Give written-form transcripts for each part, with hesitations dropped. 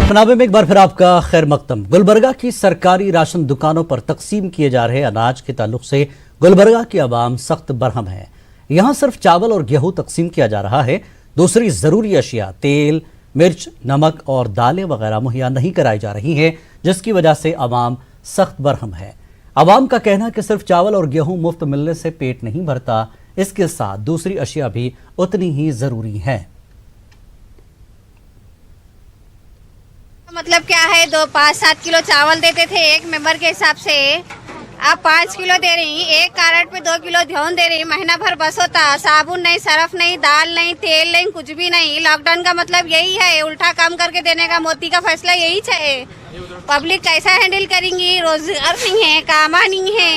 सफरनामे में एक बार फिर आपका खैर मकदम। गुलबर्गा की सरकारी राशन दुकानों पर तकसीम किए जा रहे अनाज के ताल्लुक से गुलबर्गा की आवाम सख्त बरहम है। यहां सिर्फ चावल और गेहूं तकसीम किया जा रहा है, दूसरी जरूरी अशिया तेल, मिर्च, नमक और दालें वगैरह मुहैया नहीं कराई जा रही हैं, जिसकी वजह से आवाम सख्त बरहम है। आवाम का कहना है कि सिर्फ चावल और गेहूं मुफ्त मिलने से पेट नहीं भरता, इसके साथ दूसरी अशिया भी उतनी ही जरूरी है। मतलब क्या है, 5-7 किलो चावल देते थे एक मेंबर के हिसाब से, अब 5 किलो दे रही, एक कार्ड पे 2 किलो गेहूं दे रही। महीना भर बस होता, साबुन नहीं, सरफ नहीं, दाल नहीं, तेल नहीं, कुछ भी नहीं। लॉकडाउन का मतलब यही है, उल्टा काम करके देने का मोदी का फैसला यही है। पब्लिक कैसा हैंडल करेंगी, रोजगार नहीं है, कामा नहीं है,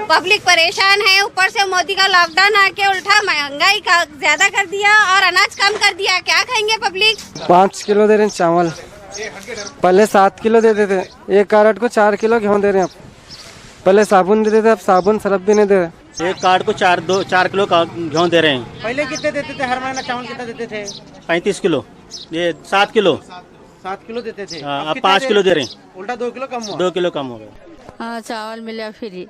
पब्लिक परेशान है। ऊपर से मोदी का लॉकडाउन आके उल्टा महंगाई का ज्यादा कर दिया और अनाज कम कर दिया। क्या खाएंगे पब्लिक? 5 किलो दे रहे हैं चावल, पहले 7 किलो देते थे। एक कार्ड को 4 किलो गेहूं दे रहे हैं। पहले साबुन देते थे, अब साबुन सरफ भी नहीं दे रहे। एक कार्ड को 4 किलो का गेहूं दे रहे हैं। पहले कितने देते थे? हर महीना चावल कितना देते थे? 35 किलो, ये 7 किलो 7 किलो देते थे। अब 5 किलो दे रहे हैं। उल्टा 2 किलो कम हुआ। 2 किलो कम हो गया। हाँ, चावल मिला फ्री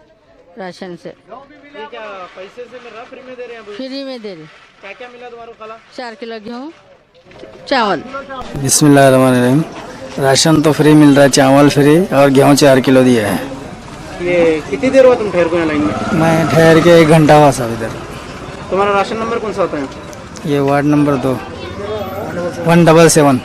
राशन से। ये क्या पैसे से मिल रहा, फ्री में दे रहे हैं अभी? फ्री में दे रहे। क्या क्या मिला तुम्हारे खाला? 4 किलो गेहूँ, चावल। बिस्मिल्लाहिर्रहमानिर्रहीम। राशन तो फ्री मिल रहा है, चावल फ्री और गेहूं 4 किलो दिया है। ये कितनी देर हुआ तुम ठहर को यहाँ लाइन में? मैं ठहर के 1 घंटा हुआ सब इधर। तुम्हारा राशन नंबर कौन सा होता है? ये वार्ड नंबर 2 177।